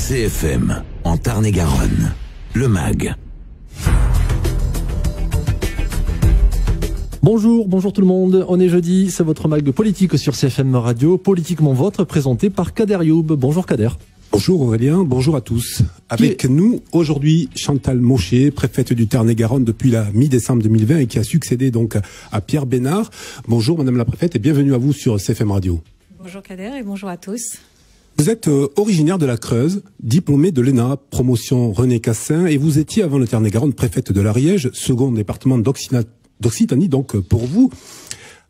CFM, en Tarn-et-Garonne, le MAG. Bonjour tout le monde, on est jeudi, c'est votre MAG politique sur CFM Radio, Politiquement Votre, présenté par Kader Youb. Bonjour Kader. Bonjour Aurélien, bonjour à tous. Avec nous aujourd'hui Chantal Maucher, préfète du Tarn-et-Garonne depuis la mi-décembre 2020 et qui a succédé donc à Pierre Bénard. Bonjour Madame la préfète et bienvenue à vous sur CFM Radio. Bonjour Kader et bonjour à tous. Vous êtes originaire de la Creuse, diplômée de l'ENA, promotion René Cassin, et vous étiez avant le Tarn-et-Garonne préfète de l'Ariège, second département d'Occitanie donc pour vous.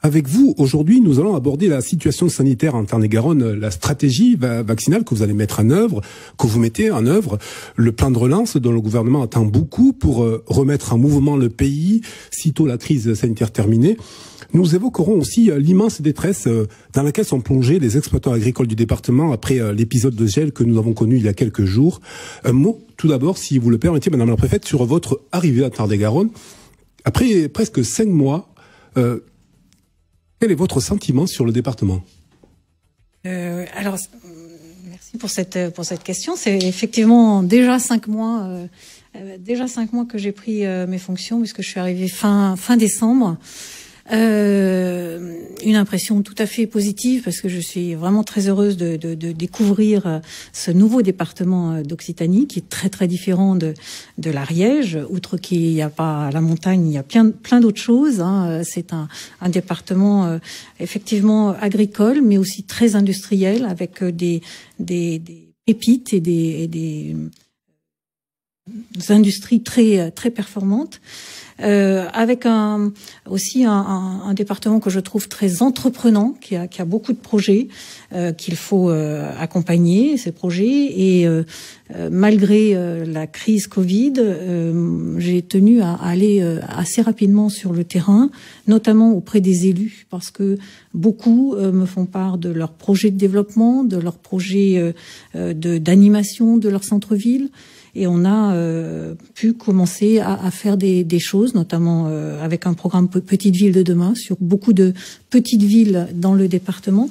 Avec vous, aujourd'hui, nous allons aborder la situation sanitaire en Tarn-et-Garonne, la stratégie vaccinale que vous allez mettre en œuvre, que vous mettez en œuvre, le plan de relance dont le gouvernement attend beaucoup pour remettre en mouvement le pays, sitôt la crise sanitaire terminée. Nous évoquerons aussi l'immense détresse dans laquelle sont plongés les exploitants agricoles du département après l'épisode de gel que nous avons connu il y a quelques jours. Un mot, tout d'abord, si vous le permettez, Madame la préfète, sur votre arrivée à Tarn-et-Garonne. Après presque 5 mois, quel est votre sentiment sur le département ? Alors, merci pour cette question. C'est effectivement déjà 5 mois, que j'ai pris mes fonctions, puisque je suis arrivée fin décembre. Une impression tout à fait positive parce que je suis vraiment très heureuse de découvrir ce nouveau département d'Occitanie qui est très très différent de l'Ariège. Outre qu'il n'y a pas la montagne, il y a plein d'autres choses. C'est un département effectivement agricole, mais aussi très industriel avec des pépites et des industries très très performantes. Avec aussi un département que je trouve très entreprenant, qui a beaucoup de projets qu'il faut accompagner, ces projets. Et malgré la crise Covid, j'ai tenu à aller assez rapidement sur le terrain, notamment auprès des élus, parce que beaucoup me font part de leurs projets de développement, de leurs projets d'animation de leur centre-ville. Et on a pu commencer à faire des choses, notamment avec un programme Petites Villes de demain, sur beaucoup de petites villes dans le département.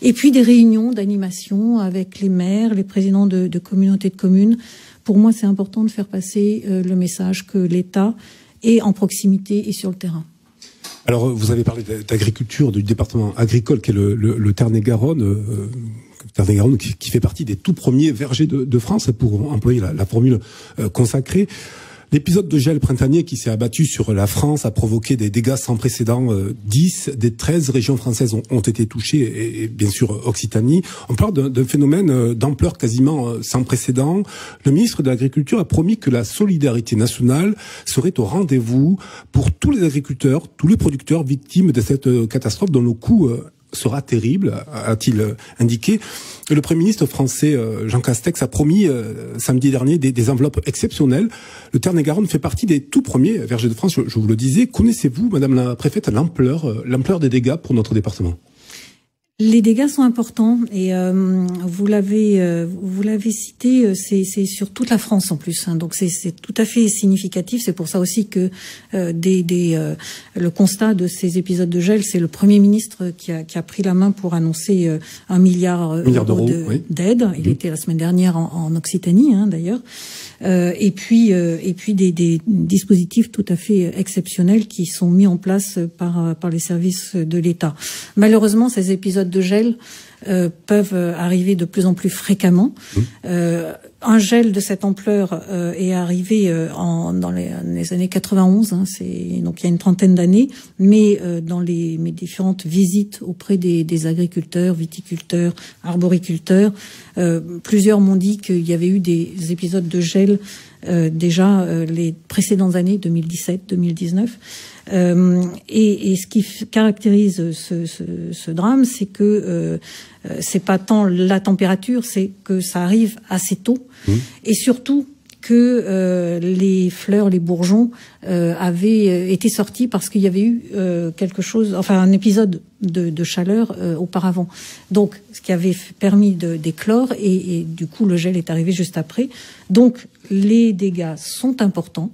Et puis des réunions d'animation avec les maires, les présidents de communautés de communes. Pour moi, c'est important de faire passer le message que l'État est en proximité et sur le terrain. Alors, vous avez parlé d'agriculture, du département agricole qu'est le Tarn-et-Garonne. Tarn-et-Garonne qui fait partie des tout premiers vergers de France, pour employer la formule consacrée. L'épisode de gel printanier qui s'est abattu sur la France a provoqué des dégâts sans précédent. 10 des 13 régions françaises ont été touchées, et bien sûr Occitanie. On parle d'un phénomène d'ampleur quasiment sans précédent. Le ministre de l'Agriculture a promis que la solidarité nationale serait au rendez-vous pour tous les agriculteurs, tous les producteurs victimes de cette catastrophe dont le coût sera terrible, a-t-il indiqué. Le Premier ministre français Jean Castex a promis samedi dernier des enveloppes exceptionnelles. Le Tarn-et-Garonne fait partie des tout premiers vergers de France, je vous le disais. Connaissez-vous, Madame la préfète, l'ampleur des dégâts pour notre département ? Les dégâts sont importants et vous l'avez cité, c'est sur toute la France en plus, donc c'est tout à fait significatif. C'est pour ça aussi que le constat de ces épisodes de gel, c'est le Premier ministre qui a pris la main pour annoncer 1 milliard d'euros d'aide. Il était la semaine dernière en Occitanie d'ailleurs. Et puis des dispositifs tout à fait exceptionnels qui sont mis en place par les services de l'État. Malheureusement, ces épisodes de gel peuvent arriver de plus en plus fréquemment. Un gel de cette ampleur est arrivé dans les années 91, donc il y a une trentaine d'années, mais dans mes différentes visites auprès des agriculteurs, viticulteurs, arboriculteurs, plusieurs m'ont dit qu'il y avait eu des épisodes de gel déjà les précédentes années, 2017, 2019. Et ce qui caractérise ce drame, c'est que c'est pas tant la température, c'est que ça arrive assez tôt, et surtout que les fleurs, les bourgeons avaient été sortis parce qu'il y avait eu un épisode de chaleur auparavant. Donc, ce qui avait permis d'éclore, et du coup, le gel est arrivé juste après. Donc, les dégâts sont importants.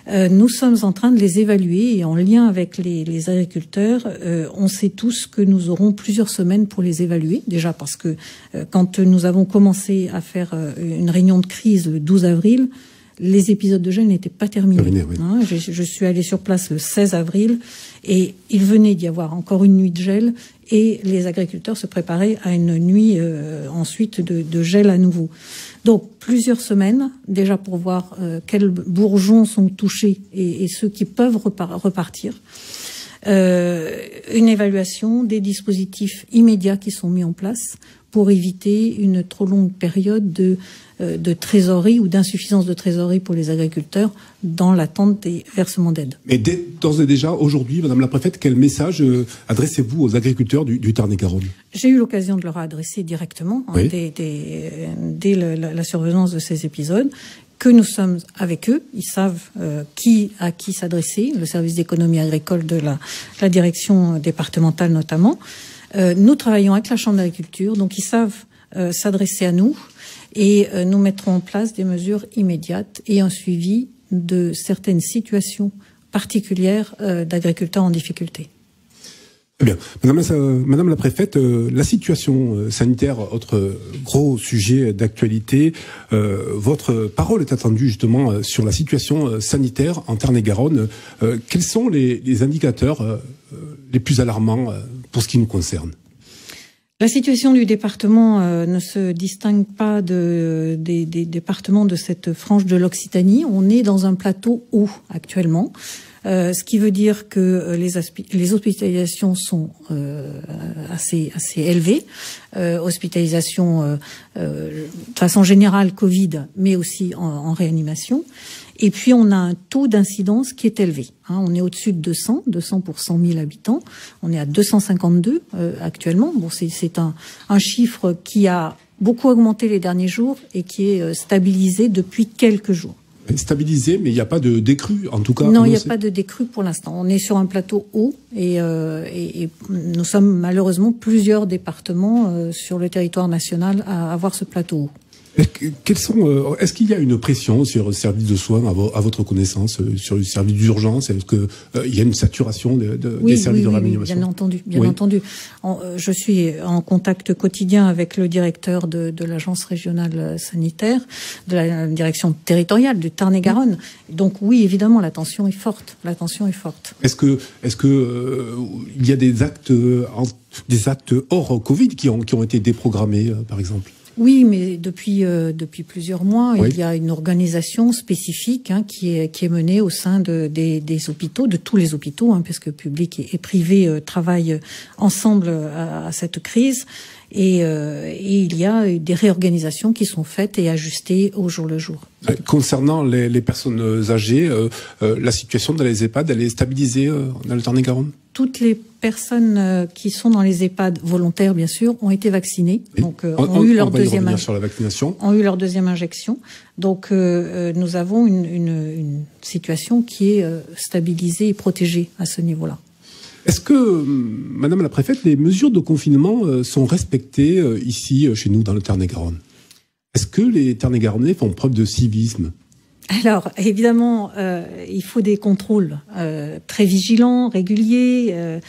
Nous sommes en train de les évaluer et en lien avec les agriculteurs, on sait tous que nous aurons plusieurs semaines pour les évaluer. Déjà parce que quand nous avons commencé à faire une réunion de crise le 12 avril, les épisodes de gel n'étaient pas terminés. Oui. Hein, je suis allée sur place le 16 avril et il venait d'y avoir encore une nuit de gel et les agriculteurs se préparaient à une nuit ensuite de gel à nouveau. Donc plusieurs semaines déjà pour voir quels bourgeons sont touchés et ceux qui peuvent repartir. Une évaluation des dispositifs immédiats qui sont mis en place pour éviter une trop longue période de trésorerie ou d'insuffisance de trésorerie pour les agriculteurs dans l'attente des versements d'aide. Mais d'ores et déjà, aujourd'hui, Madame la Préfète, quel message adressez-vous aux agriculteurs du Tarn-et-Garonne? J'ai eu l'occasion de leur adresser directement oui. Dès la survenance de ces épisodes, que nous sommes avec eux. Ils savent à qui s'adresser, le service d'économie agricole de la direction départementale notamment. Nous travaillons avec la Chambre d'agriculture, donc ils savent s'adresser à nous et nous mettrons en place des mesures immédiates et un suivi de certaines situations particulières d'agriculteurs en difficulté. Très bien. Madame la Préfète, la situation sanitaire, autre gros sujet d'actualité. Votre parole est attendue justement sur la situation sanitaire en Tarn-et-Garonne. Quels sont les indicateurs les plus alarmants pour ce qui nous concerne? La situation du département ne se distingue pas des départements de cette frange de l'Occitanie. On est dans un plateau haut actuellement. Ce qui veut dire que les hospitalisations sont assez élevées. Hospitalisation de façon générale Covid, mais aussi en réanimation. Et puis on a un taux d'incidence qui est élevé. Hein, on est au-dessus de 200 pour 100 000 habitants. On est à 252 actuellement. Bon, c'est un chiffre qui a beaucoup augmenté les derniers jours et qui est stabilisé depuis quelques jours. Stabilisé, mais il n'y a pas de décrue, en tout cas. Non, il n'y a pas de décrue pour l'instant. On est sur un plateau haut et nous sommes malheureusement plusieurs départements sur le territoire national à avoir ce plateau haut. Est-ce qu'il y a une pression sur le service de soins à votre connaissance, sur le service d'urgence? Est-ce qu'il y a une saturation des services de réanimation? Oui, bien entendu. Je suis en contact quotidien avec le directeur de l'agence régionale sanitaire, de la direction territoriale du Tarn-et-Garonne. Donc oui, évidemment, la tension est forte. Est-ce que il y a des actes hors Covid qui ont été déprogrammés, par exemple? Oui, mais depuis plusieurs mois, oui. Il y a une organisation spécifique qui est menée au sein des hôpitaux, de tous les hôpitaux, puisque public et privé travaillent ensemble à cette crise. Et il y a des réorganisations qui sont faites et ajustées au jour le jour. Concernant les personnes âgées, la situation dans les EHPAD, elle est stabilisée dans le Tarn-et-Garonne? Toutes les personnes qui sont dans les EHPAD volontaires, bien sûr, ont été vaccinées. Oui. Donc, ont eu leur deuxième injection. Donc, nous avons une situation qui est stabilisée et protégée à ce niveau-là. Est-ce que, Madame la Préfète, les mesures de confinement sont respectées ici, chez nous, dans le Tarn-et-Garonne? Est-ce que les Tarn-et-Garonnais font preuve de civisme? Alors, évidemment, il faut des contrôles très vigilants, réguliers.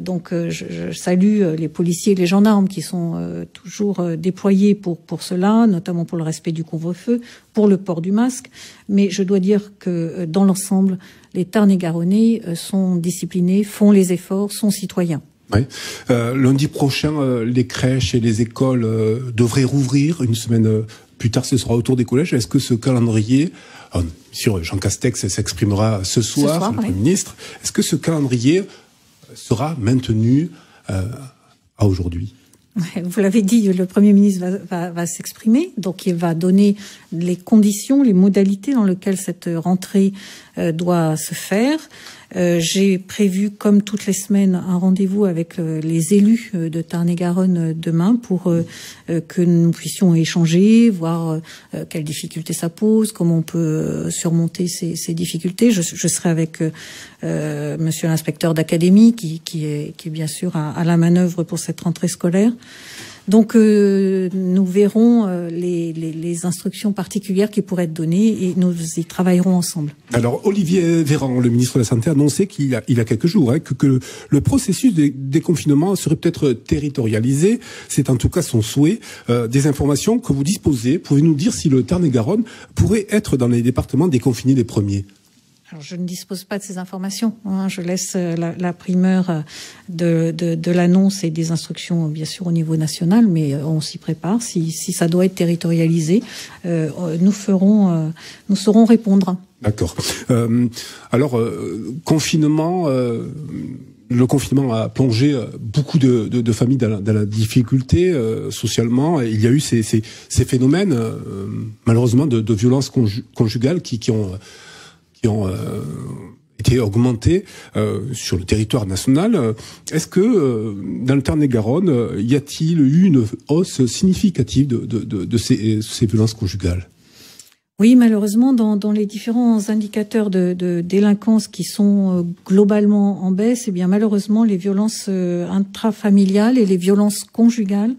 Donc, je salue les policiers et les gendarmes qui sont toujours déployés pour cela, notamment pour le respect du couvre-feu, pour le port du masque. Mais je dois dire que, dans l'ensemble, les Tarn-et-Garonnais sont disciplinés, font les efforts, sont citoyens. Oui. Lundi prochain, les crèches et les écoles devraient rouvrir. Une semaine plus tard, ce sera au tour des collèges. Est-ce que ce calendrier, sur Jean Castex s'exprimera ce soir, le Premier ministre, est-ce que ce calendrier sera maintenu à aujourd'hui? Vous l'avez dit, le Premier ministre va s'exprimer, donc il va donner les conditions, les modalités dans lesquelles cette rentrée doit se faire. J'ai prévu, comme toutes les semaines, un rendez-vous avec les élus de Tarn-et-Garonne demain pour que nous puissions échanger, voir quelles difficultés ça pose, comment on peut surmonter ces difficultés. Je serai avec monsieur l'inspecteur d'académie qui est bien sûr à la manœuvre pour cette rentrée scolaire. Donc nous verrons les instructions particulières qui pourraient être données et nous y travaillerons ensemble. Alors Olivier Véran, le ministre de la Santé, a annoncé il y a quelques jours que le processus de déconfinement serait peut-être territorialisé. C'est en tout cas son souhait. Des informations que vous disposez, pouvez-vous nous dire si le Tarn-et-Garonne pourrait être dans les départements déconfinés les premiers? Alors, je ne dispose pas de ces informations. Je laisse la primeur de l'annonce et des instructions, bien sûr, au niveau national, mais on s'y prépare. Si ça doit être territorialisé, nous saurons répondre. D'accord. Alors, confinement. Le confinement a plongé beaucoup de familles dans la difficulté socialement. Il y a eu ces phénomènes, malheureusement, de violences conjugales qui ont été augmentés sur le territoire national. Est-ce que dans le Tarn-et-Garonne, y a-t-il eu une hausse significative de ces violences conjugales? Oui, malheureusement, dans les différents indicateurs de délinquance qui sont globalement en baisse, eh bien malheureusement les violences intrafamiliales et les violences conjugales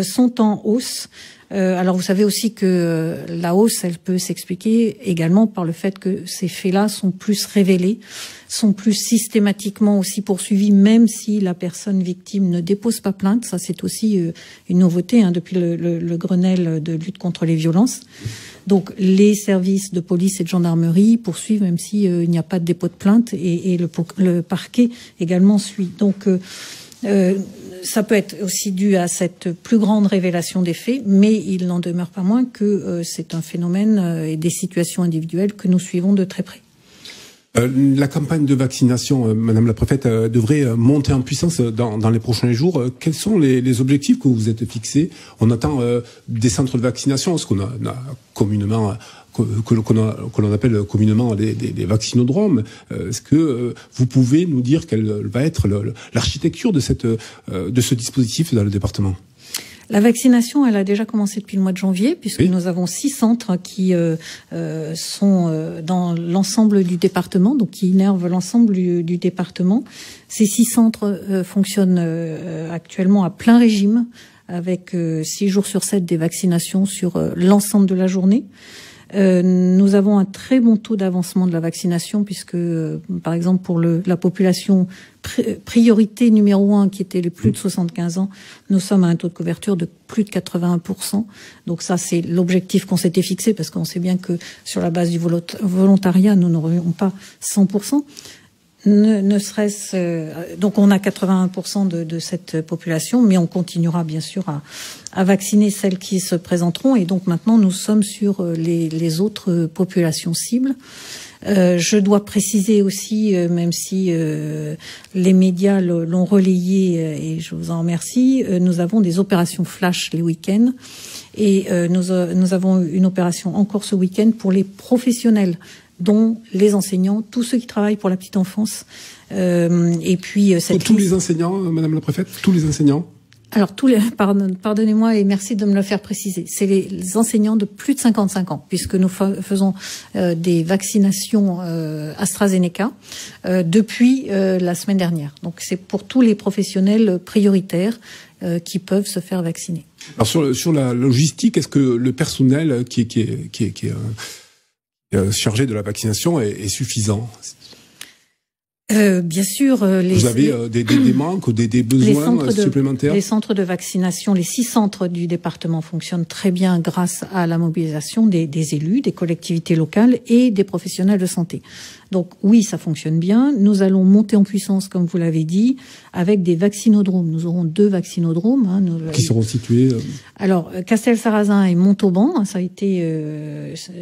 sont en hausse. Alors vous savez aussi que la hausse, elle peut s'expliquer également par le fait que ces faits-là sont plus révélés, sont plus systématiquement aussi poursuivis, même si la personne victime ne dépose pas plainte. Ça, c'est aussi une nouveauté depuis le Grenelle de lutte contre les violences. Donc les services de police et de gendarmerie poursuivent même si il n'y a pas de dépôt de plainte et le parquet également suit. Donc ça peut être aussi dû à cette plus grande révélation des faits, mais il n'en demeure pas moins que c'est un phénomène et des situations individuelles que nous suivons de très près. La campagne de vaccination, Madame la Préfète, devrait monter en puissance dans les prochains jours. Quels sont les objectifs que vous vous êtes fixés? On attend des centres de vaccination, ce qu'on a communément que l'on appelle communément les vaccinodromes. Est-ce que vous pouvez nous dire quelle va être l'architecture de ce dispositif dans le département? La vaccination, elle a déjà commencé depuis le mois de janvier, puisque nous avons 6 centres qui sont dans l'ensemble du département, donc qui innervent l'ensemble du département. Ces 6 centres fonctionnent actuellement à plein régime, avec 6 jours sur 7 des vaccinations sur l'ensemble de la journée. Nous avons un très bon taux d'avancement de la vaccination puisque, par exemple, pour la population priorité numéro 1, qui était les plus de 75 ans, nous sommes à un taux de couverture de plus de 81%. Donc ça, c'est l'objectif qu'on s'était fixé parce qu'on sait bien que sur la base du volontariat, nous n'aurions pas 100%. Ne serait-ce donc on a 81% de cette population, mais on continuera bien sûr à vacciner celles qui se présenteront, et donc maintenant nous sommes sur les autres populations cibles. Je dois préciser aussi, même si les médias l'ont relayé et je vous en remercie, nous avons des opérations flash les week-ends et nous avons une opération encore ce week-end pour les professionnels, dont les enseignants, tous ceux qui travaillent pour la petite enfance. Et puis tous les enseignants, Madame la Préfète, tous les enseignants. Alors pardonnez-moi et merci de me le faire préciser. C'est les enseignants de plus de 55 ans, puisque nous faisons des vaccinations AstraZeneca depuis la semaine dernière. Donc c'est pour tous les professionnels prioritaires qui peuvent se faire vacciner. Alors sur la logistique, est-ce que le personnel qui est chargé de la vaccination est suffisant? Bien sûr, vous avez des manques ou des besoins supplémentaires? Les centres de vaccination, les 6 centres du département fonctionnent très bien grâce à la mobilisation des élus, des collectivités locales et des professionnels de santé. Donc oui, ça fonctionne bien. Nous allons monter en puissance, comme vous l'avez dit, avec des vaccinodromes. Nous aurons 2 vaccinodromes. Qui seront situés Alors, Castelsarrasin et Montauban, ça a été,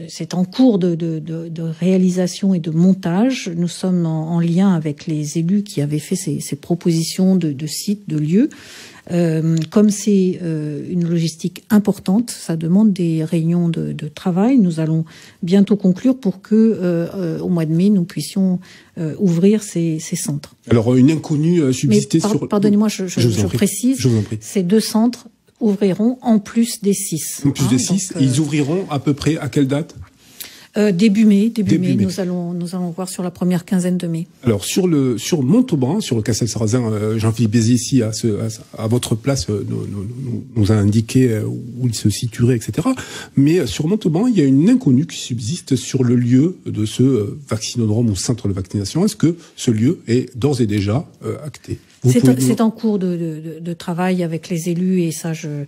c'est en cours de réalisation et de montage. Nous sommes en lien avec les élus qui avaient fait ces propositions de sites, de lieux. Comme c'est une logistique importante, ça demande des réunions de travail. Nous allons bientôt conclure pour que au mois de mai, nous puissions ouvrir ces centres. Alors, une inconnue subsistait sur... Pardonnez-moi, je précise, je vous en prie. Ces 2 centres ouvriront en plus des 6. En plus des 6, ils ouvriront à peu près à quelle date? Début mai. Nous allons voir sur la première quinzaine de mai. Alors sur Montauban, sur le Castel-Sarrazin, Jean-Philippe Béziers ici à votre place nous a indiqué où il se situerait, etc. Mais sur Montauban, il y a une inconnue qui subsiste sur le lieu de ce vaccinodrome ou centre de vaccination. Est-ce que ce lieu est d'ores et déjà acté? C'est en cours de travail avec les élus et ça, je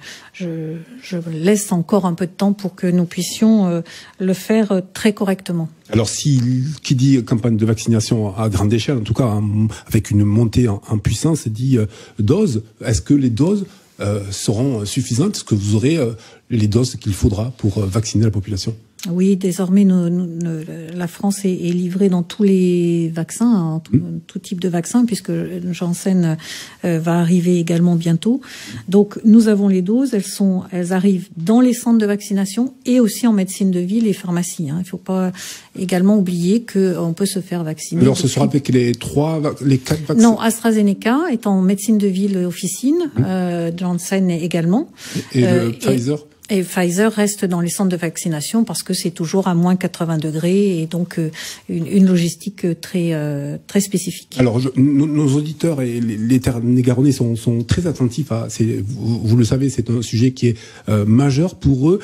laisse encore un peu de temps pour que nous puissions le faire très correctement. Alors, qui dit campagne de vaccination à grande échelle, en tout cas avec une montée en puissance, dit doses. Est-ce que les doses seront suffisantes? Est-ce que vous aurez les doses qu'il faudra pour vacciner la population? Oui, désormais, la France est livrée dans tous les vaccins, tout type de vaccins, puisque Janssen va arriver également bientôt. Donc, nous avons les doses, elles arrivent dans les centres de vaccination et aussi en médecine de ville et pharmacie. Il ne faut pas également oublier qu'on peut se faire vacciner. Alors, ce sera avec les 4 vaccins? Non, AstraZeneca est en médecine de ville officine, Janssen également. Et le Pfizer? Et Pfizer reste dans les centres de vaccination parce que c'est toujours à moins 80 degrés et donc une logistique très spécifique. Alors nos auditeurs et les Tarn-et-Garonnais sont très attentifs à. Vous le savez, c'est un sujet qui est majeur pour eux.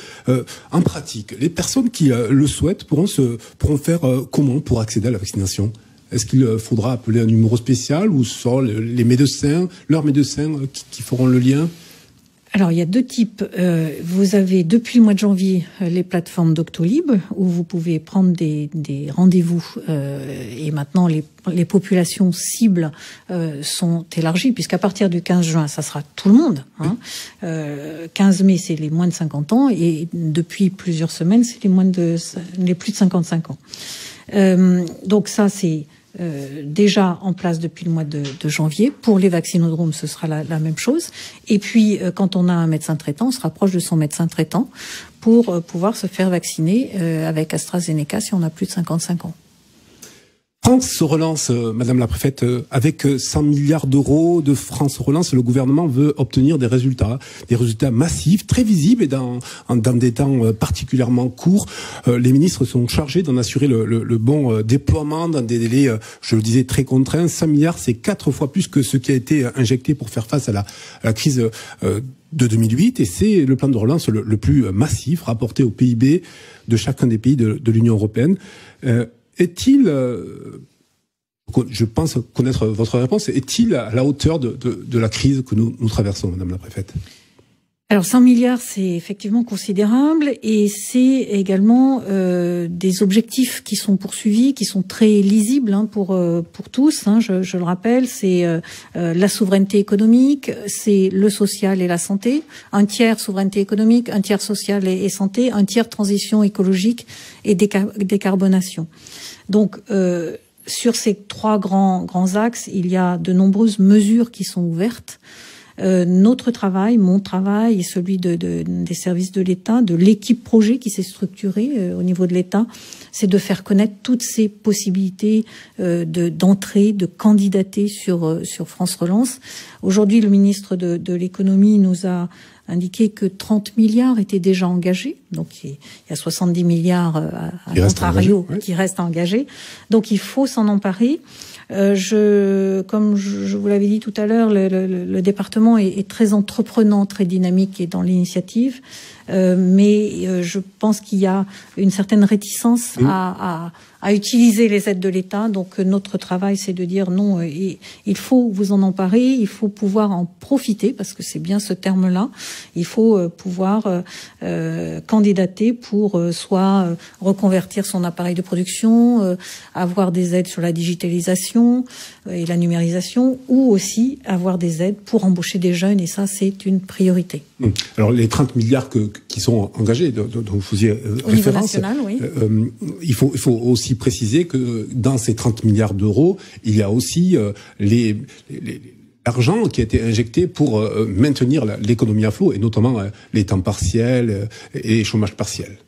En pratique, les personnes qui le souhaitent pourront faire comment pour accéder à la vaccination? Est-ce qu'il faudra appeler un numéro spécial ou ce sont leurs médecins qui feront le lien? Alors, il y a deux types. Vous avez, depuis le mois de janvier, les plateformes Doctolib, où vous pouvez prendre des rendez-vous. Et maintenant, les populations cibles sont élargies, puisqu'à partir du 15 juin, ça sera tout le monde. 15 mai, c'est les moins de 50 ans. Et depuis plusieurs semaines, c'est les plus de 55 ans. Donc ça, c'est déjà en place depuis le mois de janvier. Pour les vaccinodromes, ce sera la même chose. Et puis, quand on a un médecin traitant, on se rapproche de son médecin traitant pour pouvoir se faire vacciner avec AstraZeneca si on a plus de 55 ans. France se relance, Madame la Préfète, avec 100 milliards d'euros de France relance. Le gouvernement veut obtenir des résultats massifs, très visibles et dans des temps particulièrement courts. Les ministres sont chargés d'en assurer le bon déploiement dans des délais, je le disais, très contraints. 100 milliards, c'est 4 fois plus que ce qui a été injecté pour faire face à la crise de 2008, et c'est le plan de relance le plus massif rapporté au PIB de chacun des pays de l'Union européenne. Est-il, je pense connaître votre réponse, est-il à la hauteur de la crise que nous traversons, Madame la Préfète? Alors 100 milliards, c'est effectivement considérable et c'est également des objectifs qui sont poursuivis, qui sont très lisibles pour tous. Je le rappelle, c'est la souveraineté économique, c'est le social et la santé, un tiers souveraineté économique, un tiers social et santé, un tiers transition écologique et décarbonation. Donc sur ces 3 grands axes, il y a de nombreuses mesures qui sont ouvertes. Notre travail, mon travail et celui des services de l'État, de l'équipe projet qui s'est structurée au niveau de l'État, c'est de faire connaître toutes ces possibilités d'entrée, de candidater sur France Relance. Aujourd'hui, le ministre de l'économie nous a indiqué que 30 milliards étaient déjà engagés. Donc, il y a 70 milliards à contrario qui restent engagés. Donc, il faut s'en emparer. Comme je vous l'avais dit tout à l'heure, le département est très entreprenant, très dynamique et dans l'initiative. Mais je pense qu'il y a une certaine réticence à utiliser les aides de l'État. Donc notre travail, c'est de dire non, il faut vous en emparer, il faut pouvoir en profiter, parce que c'est bien ce terme-là. Il faut pouvoir candidater pour soit reconvertir son appareil de production, avoir des aides sur la digitalisation et la numérisation, ou aussi avoir des aides pour embaucher des jeunes, et ça, c'est une priorité. Alors les 30 milliards qui sont engagés, dont vous faisiez référence, au niveau national, oui. Il faut aussi préciser que dans ces 30 milliards d'euros, il y a aussi l'argent qui a été injecté pour maintenir l'économie à flot, et notamment les temps partiels et chômage partiel.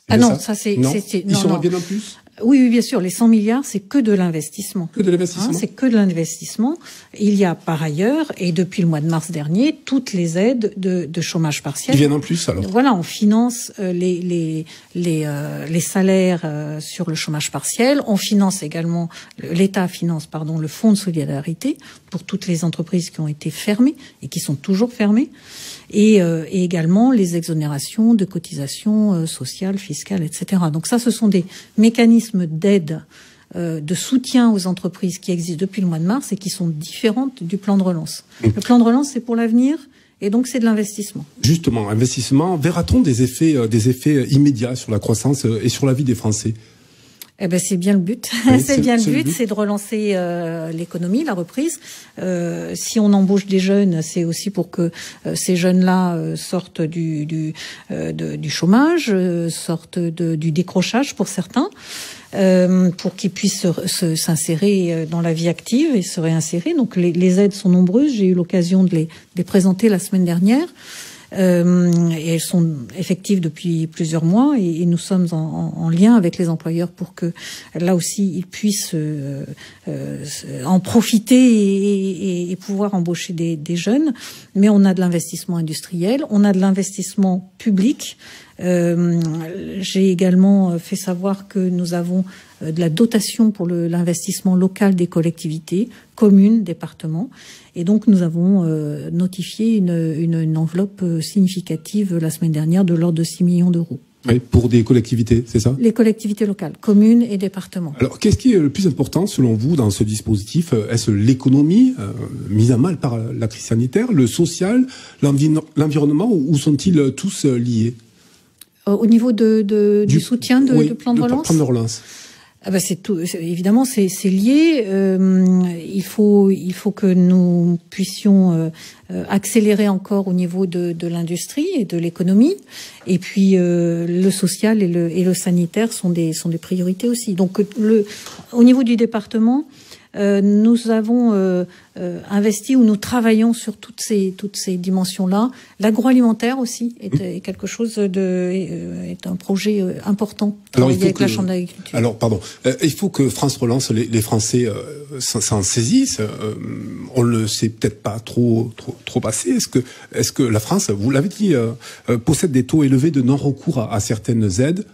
Ah non, ça c'est... Ils sont bien en plus ? Oui, bien sûr. Les 100 milliards, c'est que de l'investissement. Que de l'investissement. C'est que de l'investissement. Il y a par ailleurs, et depuis le mois de mars dernier, toutes les aides de chômage partiel. Ils viennent en plus alors. Voilà, on finance les salaires sur le chômage partiel. On finance également, l'État finance, le fonds de solidarité pour toutes les entreprises qui ont été fermées et qui sont toujours fermées. Et également les exonérations de cotisations sociales, fiscales, etc. Donc ça, ce sont des mécanismes d'aide, de soutien aux entreprises qui existent depuis le mois de mars et qui sont différentes du plan de relance. Le plan de relance, c'est pour l'avenir. Et donc, c'est de l'investissement. Justement, investissement. Verra-t-on des effets immédiats sur la croissance et sur la vie des Français? Eh ben, c'est bien le but. Oui, c'est bien le but, c'est de relancer l'économie, la reprise. Si on embauche des jeunes, c'est aussi pour que ces jeunes-là sortent du chômage, sortent du décrochage pour certains, pour qu'ils puissent s'insérer dans la vie active et se réinsérer. Donc les aides sont nombreuses. J'ai eu l'occasion de les présenter la semaine dernière. Et elles sont effectives depuis plusieurs mois et nous sommes en lien avec les employeurs pour que là aussi ils puissent en profiter et pouvoir embaucher des jeunes. Mais on a de l'investissement industriel, on a de l'investissement public. J'ai également fait savoir que nous avons de la dotation pour l'investissement local des collectivités, communes, départements. Et donc, nous avons notifié une enveloppe significative la semaine dernière de l'ordre de 6 millions d'euros. Oui, pour des collectivités, c'est ça? Les collectivités locales, communes et départements. Alors, qu'est-ce qui est le plus important, selon vous, dans ce dispositif? Est-ce l'économie, mise à mal par la crise sanitaire, le social, l'environnement, ou sont-ils tous liés? Au niveau du soutien du plan de relance? Plan de relance. Ah ben c'est tout. Évidemment, c'est lié. Il faut que nous puissions accélérer encore au niveau de l'industrie et de l'économie. Et puis le social et le sanitaire sont des priorités aussi. Donc au niveau du département, nous avons investi ou nous travaillons sur toutes ces dimensions-là. L'agroalimentaire aussi est quelque chose est un projet important. Alors avec la Chambre d'agriculture. Alors pardon, il faut que France Relance, les Français s'en saisissent. On le sait peut-être pas trop assez. Est-ce que la France, vous l'avez dit, possède des taux élevés de non-recours à certaines aides?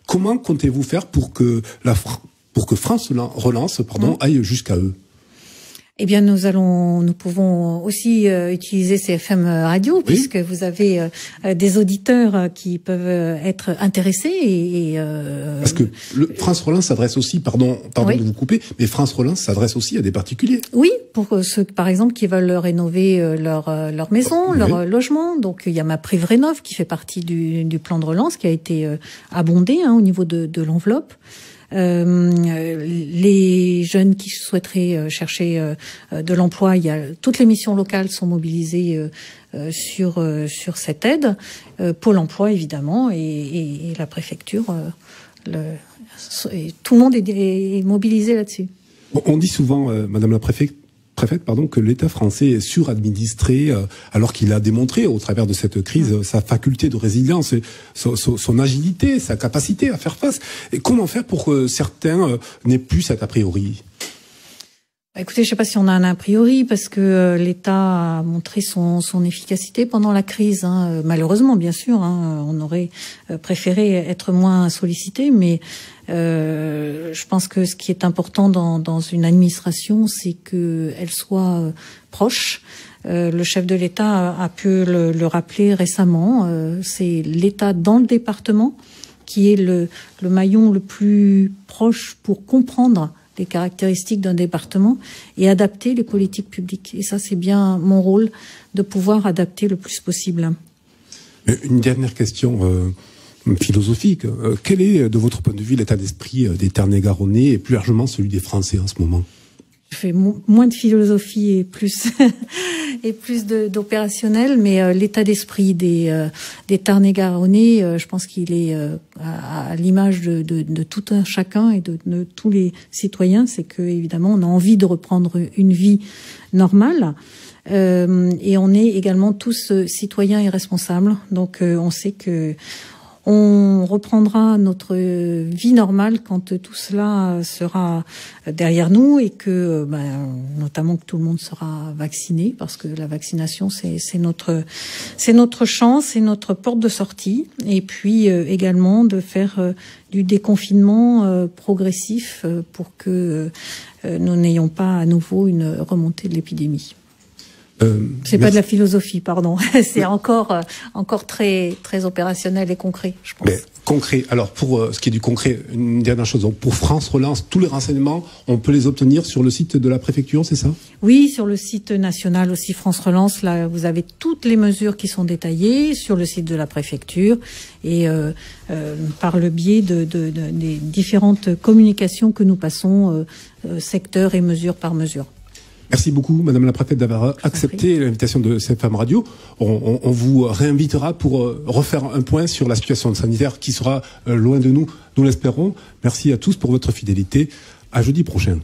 Comment comptez-vous faire pour que France Relance, aille jusqu'à eux? Eh bien, nous pouvons aussi utiliser CFM Radio, oui, puisque vous avez des auditeurs qui peuvent être intéressés Parce que France Relance s'adresse aussi, pardon oui, de vous couper, mais France Relance s'adresse aussi à des particuliers. Oui, pour ceux, par exemple, qui veulent rénover leur maison, leur logement. Donc, il y a MaPrimeRénov' qui fait partie du plan de relance, qui a été abondé au niveau de l'enveloppe. Les jeunes qui souhaiteraient chercher de l'emploi, toutes les missions locales sont mobilisées sur cette aide. Pôle emploi évidemment et la préfecture. Tout le monde est mobilisé là-dessus. On dit souvent, Madame la préfète, que l'État français est suradministré, alors qu'il a démontré au travers de cette crise sa faculté de résilience, son agilité, sa capacité à faire face. Et comment faire pour que certains n'aient plus cet a priori? Écoutez, je ne sais pas si on a un a priori, parce que l'État a montré son efficacité pendant la crise. Malheureusement, bien sûr, on aurait préféré être moins sollicité, mais je pense que ce qui est important dans une administration, c'est qu'elle soit proche. Le chef de l'État a pu le rappeler récemment. C'est l'État dans le département qui est le maillon le plus proche pour comprendre les caractéristiques d'un département et adapter les politiques publiques. Et ça, c'est bien mon rôle, de pouvoir adapter le plus possible. Une dernière question philosophique. Quel est, de votre point de vue, l'état d'esprit des Tarn-et-Garonnais et plus largement celui des Français en ce moment? Je fais moins de philosophie et plus d'opérationnel, mais l'état d'esprit des Tarn-et-Garonnais, je pense qu'il est à l'image de tout un chacun et de tous les citoyens. C'est que évidemment on a envie de reprendre une vie normale. Et on est également tous citoyens et responsables. Donc on sait que On reprendra notre vie normale quand tout cela sera derrière nous et que, notamment que tout le monde sera vacciné, parce que la vaccination c'est notre chance, c'est notre porte de sortie. Et puis également de faire du déconfinement progressif pour que nous n'ayons pas à nouveau une remontée de l'épidémie. C'est pas de la philosophie, pardon. C'est encore très très opérationnel et concret, je pense. Mais concret. Alors pour ce qui est du concret, une dernière chose. Donc pour France Relance, tous les renseignements, on peut les obtenir sur le site de la préfecture, c'est ça? Oui, sur le site national aussi France Relance. Là, vous avez toutes les mesures qui sont détaillées sur le site de la préfecture et par le biais des différentes communications que nous passons secteur et mesure par mesure. Merci beaucoup, Madame la Préfète, d'avoir accepté l'invitation de CFM Radio. On vous réinvitera pour refaire un point sur la situation sanitaire qui sera loin de nous, nous l'espérons. Merci à tous pour votre fidélité. À jeudi prochain.